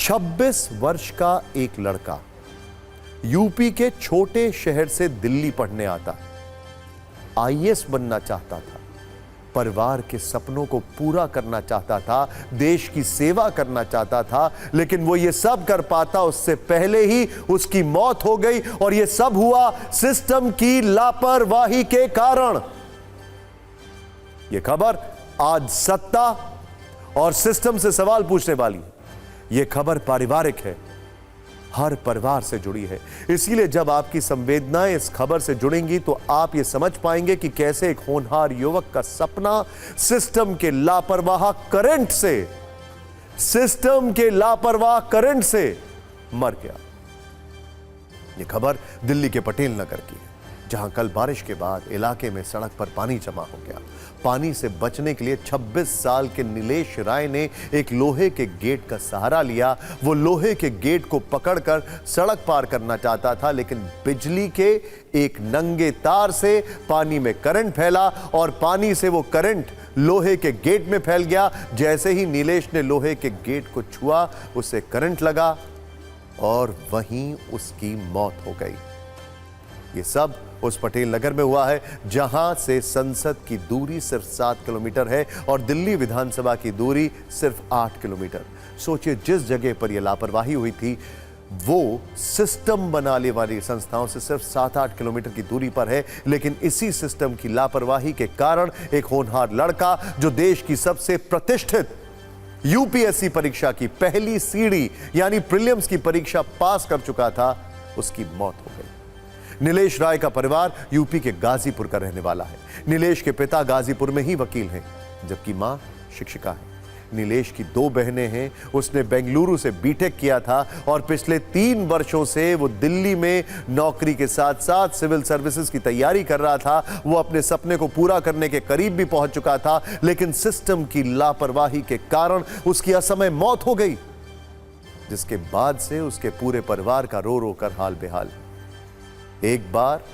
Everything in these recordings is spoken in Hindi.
26 वर्ष का एक लड़का यूपी के छोटे शहर से दिल्ली पढ़ने आता, आईएएस बनना चाहता था, परिवार के सपनों को पूरा करना चाहता था, देश की सेवा करना चाहता था, लेकिन वो ये सब कर पाता उससे पहले ही उसकी मौत हो गई। और ये सब हुआ सिस्टम की लापरवाही के कारण। ये खबर आज सत्ता और सिस्टम से सवाल पूछने वाली है। यह खबर पारिवारिक है, हर परिवार से जुड़ी है। इसीलिए जब आपकी संवेदनाएं इस खबर से जुड़ेंगी तो आप यह समझ पाएंगे कि कैसे एक होनहार युवक का सपना सिस्टम के लापरवाह करंट से मर गया। यह खबर दिल्ली के पटेल नगर की है, जहां कल बारिश के बाद इलाके में सड़क पर पानी जमा हो गया। पानी से बचने के लिए 26 साल के नीलेश राय ने एक लोहे के गेट का सहारा लिया। वो लोहे के गेट को पकड़कर सड़क पार करना चाहता था, लेकिन बिजली के एक नंगे तार से पानी में करंट फैला और पानी से वो करंट लोहे के गेट में फैल गया। जैसे ही नीलेश ने लोहे के गेट को छुआ, उसे करंट लगा और वहीं उसकी मौत हो गई। ये सब उस पटेल नगर में हुआ है, जहां से संसद की दूरी सिर्फ 7 किलोमीटर है और दिल्ली विधानसभा की दूरी सिर्फ 8 किलोमीटर। सोचिए, जिस जगह पर यह लापरवाही हुई थी वो सिस्टम बनाने वाली संस्थाओं से सिर्फ 7-8 किलोमीटर की दूरी पर है, लेकिन इसी सिस्टम की लापरवाही के कारण एक होनहार लड़का जो देश की सबसे प्रतिष्ठित यूपीएससी परीक्षा की पहली सीढ़ी यानी प्रीलिम्स की परीक्षा पास कर चुका था, उसकी मौत हो गई। नीलेश राय का परिवार यूपी के गाजीपुर का रहने वाला है। नीलेश के पिता गाजीपुर में ही वकील हैं, जबकि मां शिक्षिका है। नीलेश की 2 बहनें हैं। उसने बेंगलुरु से बीटेक किया था और पिछले 3 वर्षों से वो दिल्ली में नौकरी के साथ साथ सिविल सर्विसेज की तैयारी कर रहा था। वो अपने सपने को पूरा करने के करीब भी पहुंच चुका था, लेकिन सिस्टम की लापरवाही के कारण उसकी असमय मौत हो गई, जिसके बाद से उसके पूरे परिवार का रो रो कर हाल बेहाल है। एक बार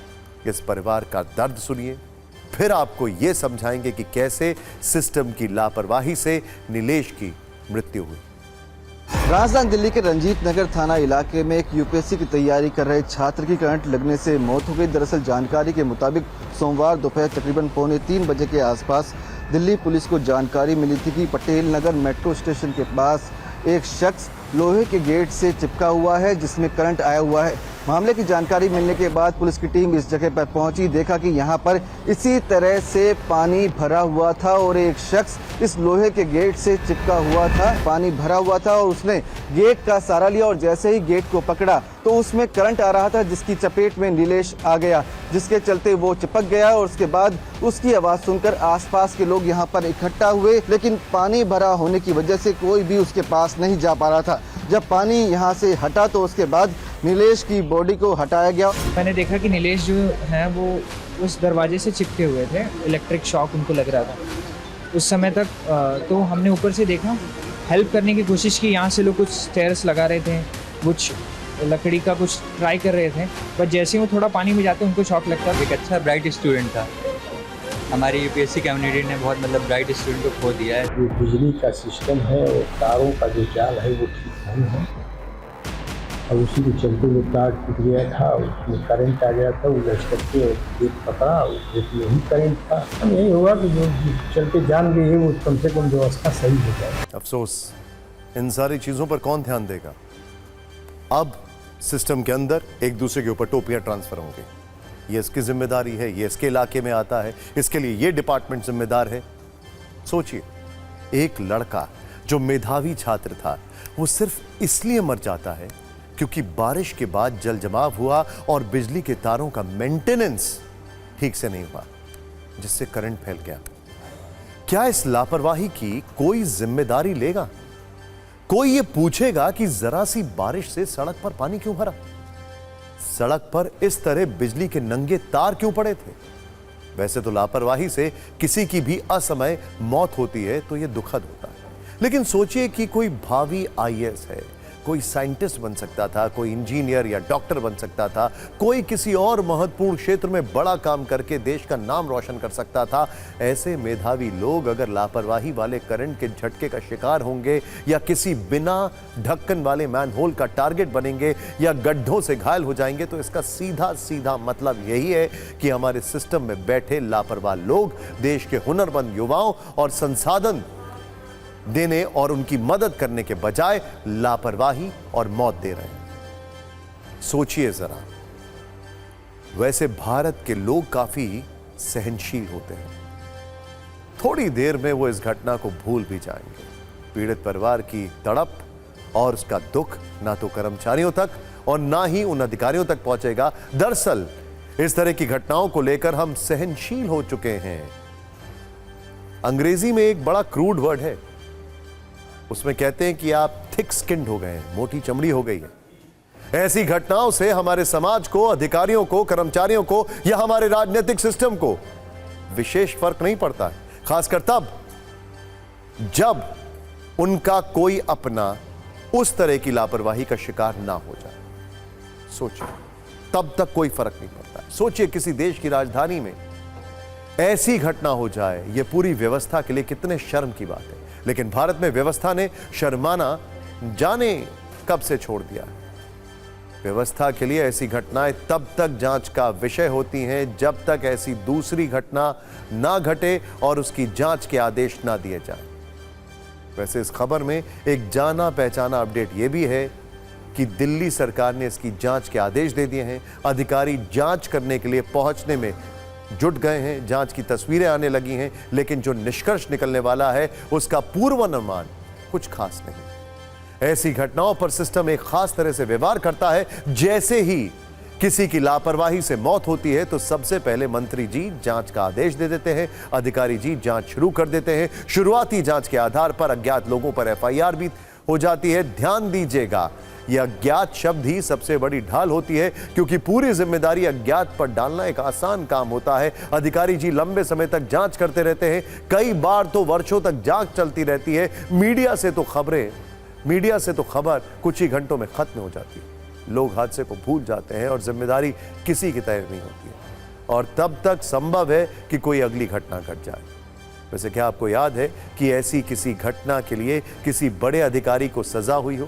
इस परिवार का दर्द सुनिए, फिर आपको यह समझाएंगे कि कैसे सिस्टम की लापरवाही से नीलेश की मृत्यु हुई। राजधानी दिल्ली के रंजीत नगर थाना इलाके में एक यूपीएससी की तैयारी कर रहे छात्र की करंट लगने से मौत हो गई। दरअसल जानकारी के मुताबिक सोमवार दोपहर तकरीबन 2:45 बजे के आसपास दिल्ली पुलिस को जानकारी मिली थी कि पटेल नगर मेट्रो स्टेशन के पास एक शख्स लोहे के गेट से चिपका हुआ है, जिसमें करंट आया हुआ है। मामले की जानकारी मिलने के बाद पुलिस की टीम इस जगह पर पहुंची। देखा कि यहां पर इसी तरह से पानी भरा हुआ था और एक शख्स इस लोहे के गेट से चिपका हुआ था। पानी भरा हुआ था और उसने गेट का सहारा लिया और जैसे ही गेट को पकड़ा तो उसमें करंट आ रहा था, जिसकी चपेट में नीलेश आ गया, जिसके चलते वो चिपक गया और उसके बाद उसकी आवाज़ सुनकर आसपास के लोग यहाँ पर इकट्ठा हुए, लेकिन पानी भरा होने की वजह से कोई भी उसके पास नहीं जा पा रहा था। जब पानी यहाँ से हटा तो उसके बाद नीलेश की बॉडी को हटाया गया। मैंने देखा कि नीलेश जो हैं वो उस दरवाजे से चिपके हुए थे, इलेक्ट्रिक शॉक उनको लग रहा था उस समय तक। तो हमने ऊपर से देखा, हेल्प करने की कोशिश की। यहाँ से लोग कुछ स्टेयर्स लगा रहे थे, कुछ लकड़ी का कुछ ट्राई कर रहे थे, बट जैसे ही वो थोड़ा पानी में जाते उनको शॉक लगता। एक अच्छा ब्राइट स्टूडेंट था। हमारी यूपीएससी कम्युनिटी ने बहुत ब्राइट स्टूडेंट को खो दिया है। जो बिजली का सिस्टम है और तारों का जो जाल है वो ठीक नहीं है और उसी के चलते वो तार टूट गया था, उसमें करंट आ गया था, वो लचक के गेट पकड़ा, गेट में ही करंट था। यही हुआ कि जो चलते जान गई है वो कम से कम व्यवस्था सही हो जाए। अफसोस, इन सारी चीज़ों पर कौन ध्यान देगा? अब सिस्टम के अंदर एक दूसरे के ऊपर टोपियां ट्रांसफर होंगी। ये इसकी जिम्मेदारी है, ये इसके इलाके में आता है, इसके लिए ये डिपार्टमेंट जिम्मेदार है। सोचिए, एक लड़का जो मेधावी छात्र था वो सिर्फ इसलिए मर जाता है क्योंकि बारिश के बाद जल जमाव हुआ और बिजली के तारों का मेंटेनेंस ठीक से नहीं हुआ, जिससे करंट फैल गया। क्या इस लापरवाही की कोई जिम्मेदारी लेगा? कोई ये पूछेगा कि जरा सी बारिश से सड़क पर पानी क्यों भरा? सड़क पर इस तरह बिजली के नंगे तार क्यों पड़े थे? वैसे तो लापरवाही से किसी की भी असमय मौत होती है तो यह दुखद होता है, लेकिन सोचिए कि कोई भावी आईएएस है, कोई साइंटिस्ट बन सकता था, कोई इंजीनियर या डॉक्टर बन सकता था, कोई किसी और महत्वपूर्ण क्षेत्र में बड़ा काम करके देश का नाम रोशन कर सकता था। ऐसे मेधावी लोग अगर लापरवाही वाले करंट के झटके का शिकार होंगे या किसी बिना ढक्कन वाले मैनहोल का टारगेट बनेंगे या गड्ढों से घायल हो जाएंगे तो इसका सीधा सीधा मतलब यही है कि हमारे सिस्टम में बैठे लापरवाह लोग देश के हुनरमंद युवाओं और संसाधन देने और उनकी मदद करने के बजाय लापरवाही और मौत दे रहे हैं। सोचिए जरा, वैसे भारत के लोग काफी सहनशील होते हैं। थोड़ी देर में वो इस घटना को भूल भी जाएंगे। पीड़ित परिवार की तड़प और उसका दुख ना तो कर्मचारियों तक और ना ही उन अधिकारियों तक पहुंचेगा। दरअसल इस तरह की घटनाओं को लेकर हम सहनशील हो चुके हैं। अंग्रेजी में एक बड़ा क्रूड वर्ड है, उसमें कहते हैं कि आप थिक स्किन्ड हो गए हैं, मोटी चमड़ी हो गई है। ऐसी घटनाओं से हमारे समाज को, अधिकारियों को, कर्मचारियों को या हमारे राजनीतिक सिस्टम को विशेष फर्क नहीं पड़ता है, खासकर तब जब उनका कोई अपना उस तरह की लापरवाही का शिकार ना हो जाए। सोचिए, तब तक कोई फर्क नहीं पड़ता। सोचिए किसी देश की राजधानी में ऐसी घटना हो जाए, यह पूरी व्यवस्था के लिए कितने शर्म की बात है। लेकिन भारत में व्यवस्था ने शर्माना जाने कब से छोड़ दिया। व्यवस्था के लिए ऐसी घटनाएं तब तक जांच का विषय होती हैं जब तक ऐसी दूसरी घटना ना घटे और उसकी जांच के आदेश ना दिए जाएं। वैसे इस खबर में एक जाना पहचाना अपडेट यह भी है कि दिल्ली सरकार ने इसकी जांच के आदेश दे दिए हैं। अधिकारी जांच करने के लिए पहुंचने में जुट गए हैं, जांच की तस्वीरें आने लगी हैं, लेकिन जो निष्कर्ष निकलने वाला है उसका पूर्वानुमान कुछ खास नहीं। ऐसी घटनाओं पर सिस्टम एक खास तरह से व्यवहार करता है। जैसे ही किसी की लापरवाही से मौत होती है तो सबसे पहले मंत्री जी जांच का आदेश दे देते हैं, अधिकारी जी जांच शुरू कर देते हैं। शुरुआती जांच के आधार पर अज्ञात लोगों पर एफआईआर भी हो जाती है। ध्यान दीजिएगा, यह अज्ञात शब्द ही सबसे बड़ी ढाल होती है, क्योंकि पूरी जिम्मेदारी अज्ञात पर डालना एक आसान काम होता है। अधिकारी जी लंबे समय तक जांच करते रहते हैं, कई बार तो वर्षों तक जांच चलती रहती है। मीडिया से तो खबर कुछ ही घंटों में खत्म हो जाती है। लोग हादसे को भूल जाते हैं और जिम्मेदारी किसी की तय नहीं होती है, और तब तक संभव है कि कोई अगली घटना घट जाए। वैसे क्या आपको याद है कि ऐसी किसी घटना के लिए किसी बड़े अधिकारी को सजा हुई हो?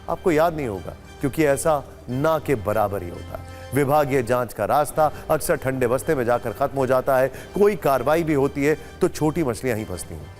आपको याद नहीं होगा, क्योंकि ऐसा ना के बराबर ही होता है। विभागीय जांच का रास्ता अक्सर ठंडे बस्ते में जाकर खत्म हो जाता है। कोई कार्रवाई भी होती है तो छोटी मछलियां ही फंसती हैं।